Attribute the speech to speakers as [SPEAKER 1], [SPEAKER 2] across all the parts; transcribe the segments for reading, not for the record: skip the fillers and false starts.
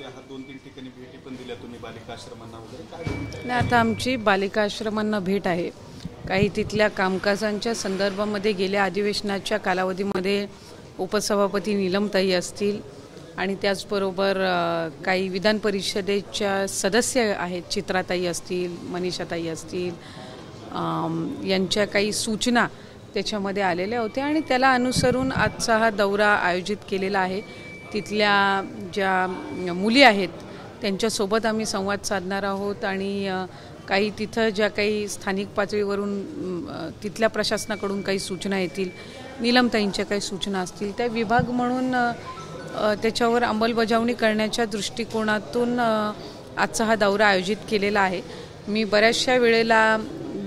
[SPEAKER 1] होते, हा 2-3 ठिकाणी भेटी पण दिल्या तुम्ही बालिका आश्रमांना वगैरे, काय
[SPEAKER 2] नाही, आता आमची बालिका आश्रमांना भेट आहे. काही तिथल्या कामकाजांच्या संदर्भामध्ये गेल्या अधिवेशनाच्या कालावधीमध्ये उपसभापती नीलमताई असतील आणि त्याचबरोबर काही विधान परिषदेच्या सदस्य आहेत, चित्राताई असतील, मनीषाताई असतील, यांच्या काही सूचना त्याच्यामध्ये आलेल्या होत्या आणि त्याला अनुसरून आजचा हा दौरा आयोजित केलेला आहे. तिथल्या ज्या मुली आहेत त्यांच्यासोबत आम्ही संवाद साधणार आहोत आणि काही तिथं ज्या काही स्थानिक पातळीवरून तिथल्या प्रशासनाकडून काही सूचना येतील, नीलमताईंच्या काही सूचना असतील, त्या विभाग म्हणून त्याच्यावर अंमलबजावणी करण्याच्या दृष्टिकोनातून आजचा हा दौरा आयोजित केलेला आहे. मी बऱ्याचशा वेळेला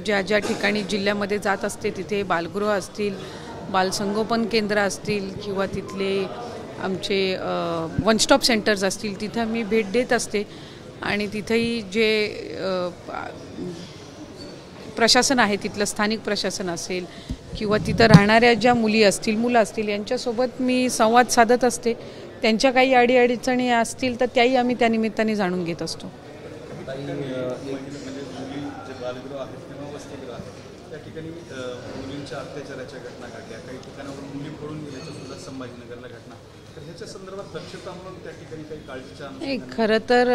[SPEAKER 2] ज्या ज्या ठिकाणी जिल्ह्यामध्ये जात असते तिथे बालगृह असतील, बालसंगोपन केंद्र असतील किंवा तिथले आमचे वन स्टॉप सेंटर्स असतील, तिथं मी भेट देत असते आणि तिथंही जे प्रशासन आहे, तिथलं स्थानिक प्रशासन असेल किंवा तिथं राहणाऱ्या ज्या मुली असतील, मुलं असतील, यांच्यासोबत मी संवाद साधत असते. त्यांच्या काही अडीअडचणी असतील तर त्याही आम्ही त्यानिमित्ताने जाणून घेत असतो.
[SPEAKER 1] बालगृह आहेत किंवा वसतिगृह आहेत त्या ठिकाणी मुलींच्या अत्याचाराच्या घटना घडल्या, काही ठिकाणावर मुली पळून गेल्याच्या सुद्धा संभाजीनगरला घटना, तर ह्याच्या संदर्भात दक्षता म्हणून त्या ठिकाणी काही काळजीच्या
[SPEAKER 2] नाही. खरं तर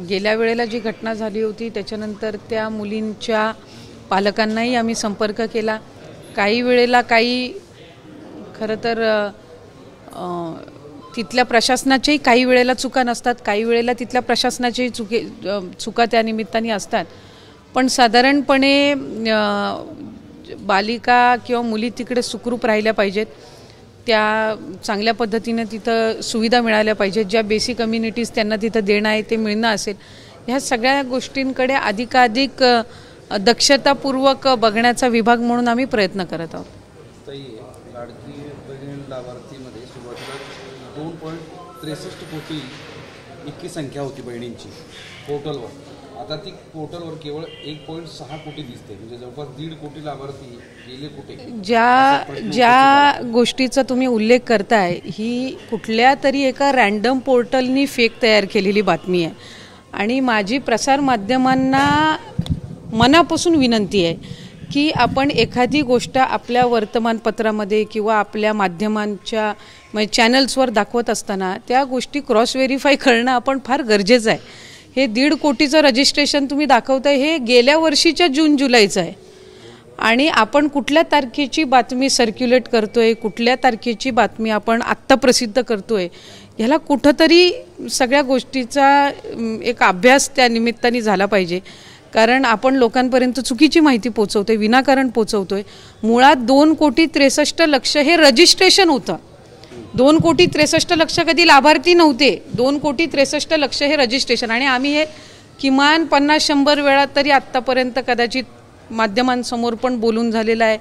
[SPEAKER 2] गेल्या वेळेला जी घटना झाली होती त्याच्यानंतर त्या मुलींच्या पालकांनाही आम्ही संपर्क केला. काही वेळेला काही खरं तर तिथल्या प्रशासनाच्याही काही वेळेला चुका नसतात, काही वेळेला तिथल्या प्रशासनाच्याही चुका त्या निमित्ताने असतात. पण साधारणपणे बालिका किंवा मुली तिकडे सुखरूप राहिल्या पाहिजेत, त्या चांगल्या पद्धतीने तिथं सुविधा मिळाल्या पाहिजेत, ज्या बेसिक कम्युनिटीज त्यांना तिथं देणं आहे ते मिळणं असेल, ह्या सगळ्या गोष्टींकडे अधिकाधिक दक्षतापूर्वक बघण्याचा विभाग म्हणून आम्ही प्रयत्न करत आहोत.
[SPEAKER 3] लाडकी बहीण लाभार्थीमध्ये सुरुवातीला 2.63 कोटी इतकी संख्या होती बहिणींची पोर्टलवर. आता ती पोर्टलवर केवळ 1.6 कोटी दिसते, म्हणजे जवळपास 1.5 कोटी लाभार्थी गेले कुठे.
[SPEAKER 2] ज्या गोष्टीचा तुम्ही उल्लेख करताय ही कुठल्या तरी एका रँडम पोर्टलनी फेक तयार केलेली बातमी आहे आणि माझी प्रसारमाध्यमांना मनापासून विनंती आहे की आपण एखादी गोष्ट आपल्या वर्तमानपत्रामध्ये किंवा आपल्या माध्यमांच्या म्हणजे चॅनल्सवर दाखवत असताना त्या गोष्टी क्रॉस व्हेरीफाय करणं आपण फार गरजेचं आहे. हे 1.5 कोटीचं रजिस्ट्रेशन तुम्ही दाखवताय हे गेल्या वर्षीच्या जून-जुलैचं आहे आणि आपण कुठल्या तारखेची बातमी सर्क्युलेट करतोय, कुठल्या तारखेची बातमी आपण आत्ता प्रसिद्ध करतोय, ह्याला कुठंतरी सगळ्या गोष्टीचा एक अभ्यास त्या निमित्ताने झाला पाहिजे. कारण आपण लोकांपर्यंत चुकीची माहिती पोचवतोय, विनाकारण पोचवतोय. मुळात 2,63,00,000 हे रजिस्ट्रेशन होतं. 2,63,00,000 कधी लाभार्थी नव्हते. 2,63,00,000 हे रजिस्ट्रेशन आणि आम्ही हे किमान 50-100 वेळा तरी आत्तापर्यंत कदाचित माध्यमांसमोर पण बोलून झालेलं आहे.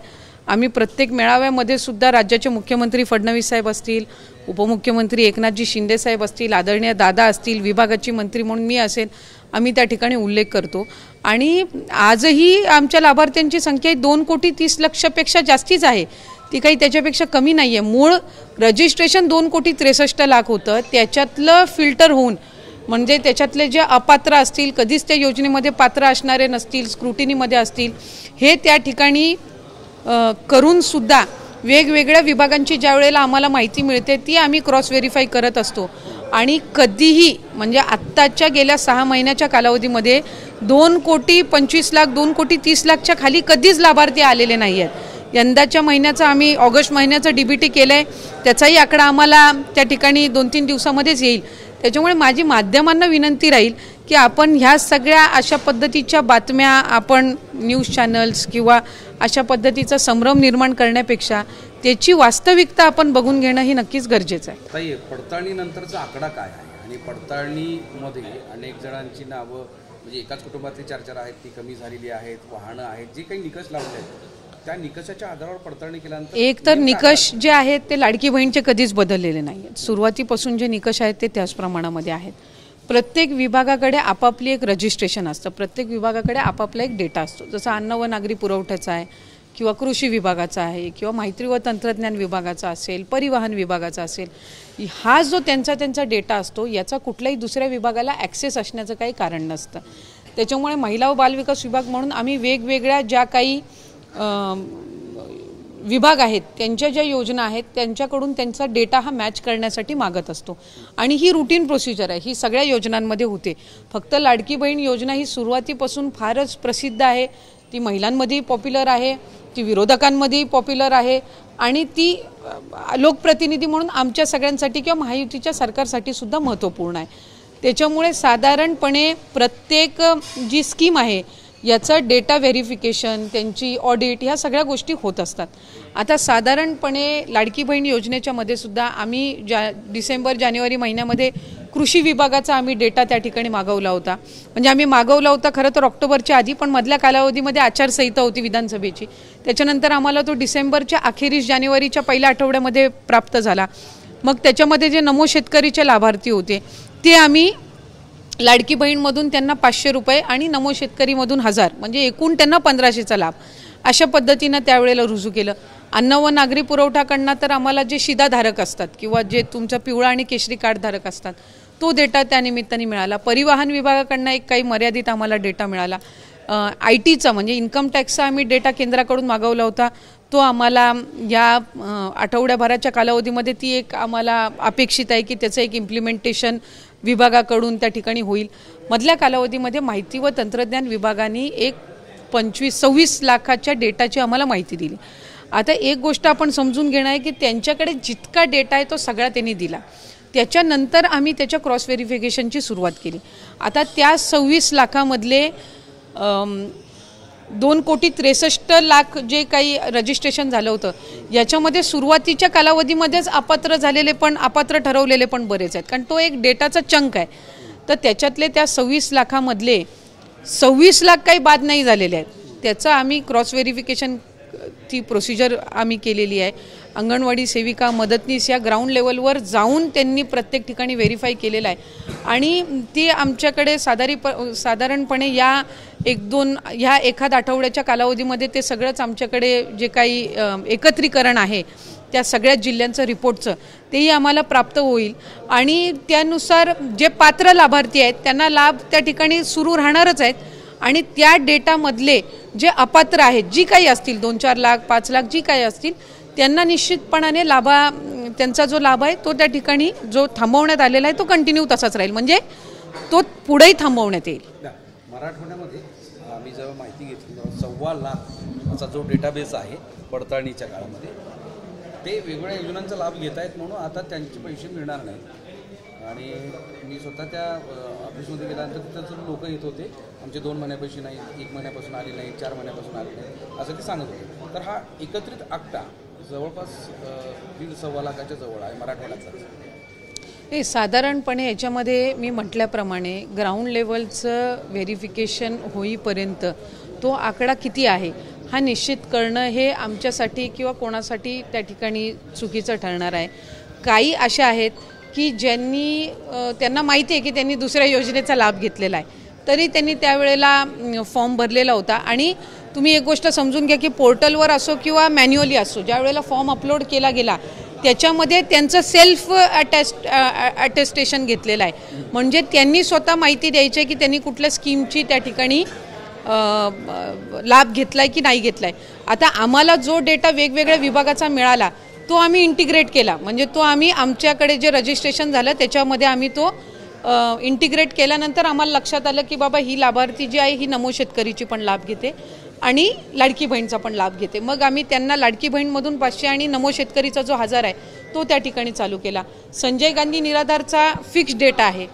[SPEAKER 2] आम्ही प्रत्येक मेळाव्यामध्ये सुद्धा राज्याचे मुख्यमंत्री फडणवीस साहेब असतील, उपमुख्यमंत्री एकनाथजी शिंदे साहेब असतील, आदरणीय दादा असतील, विभागाची मंत्री म्हणून मी असेल, आम्ही त्या ठिकाणी उल्लेख करतो आणि आजही आमच्या लाभार्थ्यांची संख्या 2,30,00,000पेक्षा जास्तीच आहे, ती काही त्याच्यापेक्षा कमी नाही आहे. मूळ रजिस्ट्रेशन 2,63,00,000 होतं, त्याच्यातलं फिल्टर होऊन म्हणजे त्याच्यातले जे अपात्र असतील, कधीच त्या योजनेमध्ये पात्र असणारे नसतील, स्क्रुटिनीमध्ये असतील, हे त्या ठिकाणी करून सुद्धा वेगवेगळ्या विभागांची ज्या वेळेला आम्हाला माहिती मिळते ती आम्ही क्रॉस व्हेरीफाय करत असतो आणि कधीही म्हणजे आत्ताच्या गेल्या 6 महिन्याच्या कालावधीमध्ये 2,25,00,000 2,30,00,000च्या खाली कधीच लाभार्थी आलेले नाही आहेत. यंदाच्या महिन्याचं आम्ही ऑगस्ट महिन्याचं DBT केलं आहे, त्याचाही आकडा आम्हाला त्या ठिकाणी 2-3 दिवसामध्येच येईल. त्याच्यामुळे माझी माध्यमांना विनंती राहील की आपण ह्या सगळ्या अशा पद्धतीच्या बातम्या आपण न्यूज चॅनल्स किंवा अशा पद्धतीचा संभ्रम निर्माण करण्यापेक्षा त्याची वास्तविकता आपण बघून घेणं हे नक्कीच गरजेचं आहे.
[SPEAKER 3] ताई, पडताळणीनंतरचा आकडा काय आहे आणि पडताळणीमध्ये अनेक जणांची नावं म्हणजे एकाच कुटुंबातली 4-4 आहेत, ती कमी झालेली आहेत, वाहनं आहेत, जे काही निकष लावले आहेत त्या निकषाच्या आधारावर पडताळणी केल्यानंतर
[SPEAKER 2] एक तर निकष जे आहेत ते लाडकी बहीणचे कधीच बदललेले नाही आहेत. सुरुवातीपासून जे निकष आहेत ते त्याच प्रमाणामध्ये आहेत. प्रत्येक विभागाकडे आपापली एक रजिस्ट्रेशन असतं, प्रत्येक विभागाकडे आपापला एक डेटा असतो. जसं अन्न व नागरी पुरवठ्याचा आहे, किंवा कृषी विभागाचा आहे किंवा माहिती व तंत्रज्ञान विभागाचा असेल, परिवहन विभागाचा असेल, हा जो त्यांचा डेटा असतो याचा कुठल्याही दुसऱ्या विभागाला ॲक्सेस असण्याचं काही कारण नसतं. त्याच्यामुळे महिला व बालविकास विभाग म्हणून आम्ही वेगवेगळ्या ज्या काही विभाग आहेत त्यांच्या ज्या योजना आहेत त्यांच्याकडून त्यांचा डेटा हा मॅच करण्यासाठी मागत असतो आणि ही रुटीन प्रोसिजर आहे, ही सगळ्या योजनांमध्ये होते. फक्त लाडकी बहीण योजना ही सुरुवातीपासून फारच प्रसिद्ध आहे, ती महिलांमध्येही पॉप्युलर आहे, ती विरोधकांमध्येही पॉप्युलर आहे आणि ती लोकप्रतिनिधी म्हणून आमच्या सगळ्यांसाठी किंवा महायुतीच्या सरकारसाठी सुद्धा महत्त्वपूर्ण आहे. त्याच्यामुळे साधारणपणे प्रत्येक जी स्कीम आहे याचं डेटा व्हेरिफिकेशन, त्यांची ऑडिट, ह्या सगळ्या गोष्टी होत असतात. आता साधारणपणे लाडकी बहीण योजनेच्या मध्ये सुद्धा आम्ही डिसेंबर जानेवारी महिन्यामध्ये कृषी विभागाचा आम्ही डेटा त्या ठिकाणी मागवला होता. म्हणजे आम्ही मागवला होता खरं तर ऑक्टोबरच्या आधी, पण मधल्या कालावधीमध्ये आचारसंहिता होती विधानसभेची, त्याच्यानंतर आम्हाला तो डिसेंबरच्या अखेरीस जानेवारीच्या पहिल्या आठवड्यामध्ये प्राप्त झाला. मग त्याच्यामध्ये जे नमो शेतकरीचे लाभार्थी होते ते आम्ही लाडकी बहीणमधून त्यांना 500 रुपये आणि नमो शेतकरीमधून 1000, म्हणजे एकूण त्यांना 1500चा लाभ अशा पद्धतीनं त्यावेळेला रुजू केलं. अन्न व नागरी पुरवठाकडनं तर आम्हाला जे शिधाधारक असतात किंवा जे तुमचं पिवळा आणि केशरी कार्ड धारक असतात तो डेटा त्या निमित्ताने मिळाला. परिवहन विभागाकडनं एक काही मर्यादित आम्हाला डेटा मिळाला. IT चा म्हणजे इन्कम टॅक्सचा आम्ही डेटा केंद्राकडून मागवला होता, तो आम्हाला या आठवड्याभराच्या कालावधीमध्ये ती एक आम्हाला अपेक्षित आहे की त्याचं एक इम्प्लिमेंटेशन विभागाकडून त्या ठिकाणी होईल. मधल्या कालावधीमध्ये माहिती व तंत्रज्ञान विभागाने एक 26 लाखाच्या डेटाची आम्हाला माहिती दिली. आता एक गोष्ट आपण समजून घेणं आहे की त्यांच्याकडे जितका डेटा आहे तो सगळा त्यांनी दिला, त्याच्यानंतर आम्ही त्याच्या क्रॉस व्हेरिफिकेशनची सुरुवात केली. आता त्या 26 लाखामधले 2,63,00,000 जे काही रजिस्ट्रेशन झालं होतं याच्यामध्ये सुरुवातीच्या कालावधीमध्येच अपात्र झालेले पण अपात्र ठरवलेले पण बरेच आहेत, कारण तो एक डेटाचा चंक आहे. तर त्याच्यातले त्या 26 लाखामधले 26 लाख काही बाद नाही झालेले आहेत. त्याचं आम्ही क्रॉस व्हेरिफिकेशन ती प्रोसिजर आम्ही केलेली आहे. अंगणवाडी सेविका, मदतनीस या ग्राउंड लेवलवर जाऊन त्यांनी प्रत्येक ठिकाणी व्हेरीफाय केलेलं आहे आणि ते आमच्याकडे साधारणपणे या 1-2 ह्या एखाद आठवड्याच्या कालावधीमध्ये ते सगळंच आमच्याकडे जे काही एकत्रीकरण आहे त्या सगळ्या जिल्ह्यांचं रिपोर्टचं तेही आम्हाला प्राप्त होईल आणि त्यानुसार जे पात्र लाभार्थी आहेत त्यांना लाभ त्या ठिकाणी सुरू राहणारच आहेत आणि त्या डेटामधले जे अपात्र आहेत जी काही असतील 2-4 लाख 5 लाख जी काही असतील त्यांना निश्चितपणाने त्यांचा जो लाभ आहे तो त्या ठिकाणी जो थांबवण्यात आलेला आहे तो कंटिन्यू तसाच राहील, म्हणजे तो पुढेही थांबवण्यात येईल.
[SPEAKER 3] मराठवाड्यामध्ये आम्ही जेव्हा माहिती घेतली तेव्हा 1.25 लाखचा जो डेटाबेस आहे पडताळणीच्या काळामध्ये ते वेगवेगळ्या योजनांचा लाभ घेत आहेत म्हणून आता त्यांचे पैसे मिळणार नाहीत. आणि मी स्वतः त्या ऑफिसमध्ये गेल्यानंतर तिथं लोक येत होते, आमचे 2 महिन्यापासून नाही, 1 महिन्यापासून आले नाही, 4 महिन्यापासून आले नाही असं ते सांगत होते. तर हा एकत्रित आकडा जवळपास 1.5-1.25 लाखाच्या जवळ आहे मराठवाड्याचा.
[SPEAKER 2] साधारणपणे याच्यामध्ये मी म्हटल्याप्रमाणे ग्राउंड लेवलचं व्हेरिफिकेशन होईपर्यंत तो आकडा किती आहे हा निश्चित करणं हे आमच्यासाठी किंवा कोणासाठी त्या ठिकाणी चुकीचं ठरणार आहे. काही अशा आहेत की त्यांना माहिती आहे की त्यांनी दुसऱ्या योजनेचा लाभ घेतलेला आहे तरी त्यांनी त्यावेळेला फॉर्म भरलेला होता. आणि तुम्ही एक गोष्ट समजून घ्या की पोर्टलवर असो किंवा मॅन्युअली असो ज्या वेळेला फॉर्म अपलोड केला गेला त्याच्यामध्ये त्यांचं सेल्फ अटेस्टेशन घेतलेलं आहे, म्हणजे त्यांनी स्वतः माहिती द्यायची आहे की त्यांनी कुठल्या स्कीमची त्या ठिकाणी लाभ घेतलाय की नाही घेतलाय. आता आम्हाला जो डेटा वेगवेगळ्या विभागाचा मिळाला तो आम्ही इंटिग्रेट केला, म्हणजे तो आम्ही आमच्याकडे जे रजिस्ट्रेशन झालं त्याच्यामध्ये आम्ही तो इंटिग्रेट केल्यानंतर आम्हाला लक्षात आलं की बाबा ही लाभार्थी जी आहे ही नमो शेतकरीची पण लाभ घेते आणि लाडकी बहीणचा पण लाभ घेते. मग आम्ही त्यांना लाडकी बहीणमधून 500 आणि नमो शेतकरीचा जो 1000 आहे तो त्या ठिकाणी चालू केला. संजय गांधी निराधारचा फिक्स डेटा आहे,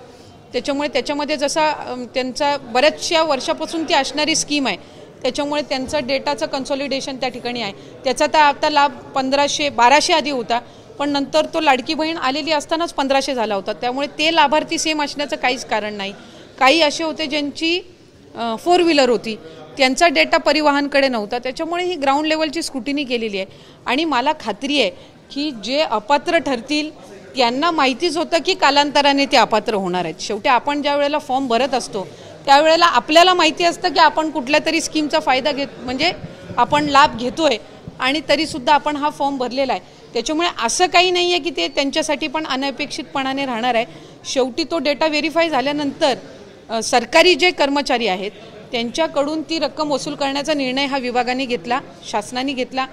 [SPEAKER 2] त्याच्यामुळे त्याच्यामध्ये जसा त्यांचा बऱ्याचशा वर्षापासून ती असणारी स्कीम आहे त्याच्यामुळे त्यांचा डेटाचं कन्सॉलिडेशन त्या ठिकाणी आहे. त्याचा तर आता लाभ 1500-1200 आधी होता, पण नंतर तो लाडकी बहीण आलेली असतानाच 1500 झाला होता, त्यामुळे ते लाभार्थी सेम असण्याचं काहीच कारण नाही. काही असे होते ज्यांची 4 व्हीलर होती त्यांचा डेटा परिवहनकडे नव्हता, त्याच्यामुळे ही ग्राउंड लेवलची स्क्रुटिनी केलेली आहे. आणि मला खात्री आहे की जे अपात्र ठरतील त्यांना माहितीच होतं की कालांतराने ते अपात्र होणार आहेत. शेवटी आपण ज्या वेळेला फॉर्म भरत असतो त्यावेळेला आपल्याला माहिती असतं की आपण कुठल्या तरी स्कीमचा फायदा म्हणजे आपण लाभ घेतोय आणि तरीसुद्धा आपण हा फॉर्म भरलेला आहे. त्याच्यामुळे असं काही नाही आहे की ते त्यांच्यासाठी पण अनपेक्षितपणाने राहणार आहे. शेवटी तो डेटा व्हेरीफाय झाल्यानंतर सरकारी जे कर्मचारी आहेत त्यांच्याकडून ती रक्कम वसूल करण्याचा निर्णय हा विभागाने घेतला, शासनाने घेतला.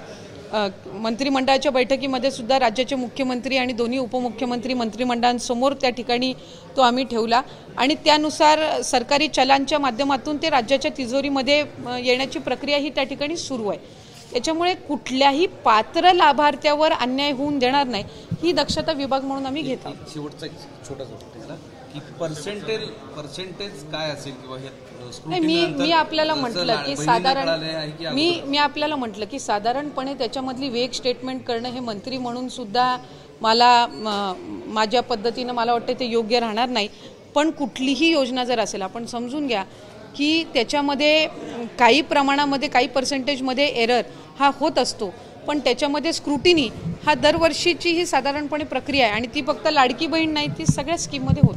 [SPEAKER 2] मंत्रिमंडळाच्या बैठकीमध्ये सुद्धा राज्याचे मुख्यमंत्री आणि दोन्ही उपमुख्यमंत्री मंत्रिमंडळांसमोर त्या ठिकाणी तो आम्ही ठेवला आणि त्यानुसार सरकारी चलांच्या माध्यमातून ते राज्याच्या तिजोरीमध्ये येण्याची प्रक्रिया ही त्या ठिकाणी सुरू आहे. त्याच्यामुळे कुठल्याही पात्र लाभार्थ्यावर अन्याय होऊन देणार नाही ही दक्षता विभाग म्हणून आम्ही घेतो.
[SPEAKER 3] शेवटचा एक छोटासा की पर्सेंटेज काय असेल किंवा
[SPEAKER 2] मी आपल्याला म्हटलं की मी आपल्याला म्हटलं की साधारणपणे त्याच्यामधली वेग स्टेटमेंट करणं हे मंत्री म्हणून सुद्धा माझ्या पद्धतीनं मला वाटतं ते योग्य राहणार नाही. पण कुठलीही योजना जर असेल आपण समजून घ्या की त्याच्यामध्ये काही प्रमाणामध्ये काही पर्सेंटेजमध्ये एरर हा होत असतो, पण त्याच्यामध्ये स्क्रुटिनी हा दरवर्षीची ही साधारणपणे प्रक्रिया आहे आणि ती फक्त लाडकी बहीण नाही, ती सगळ्या स्कीममध्ये होते.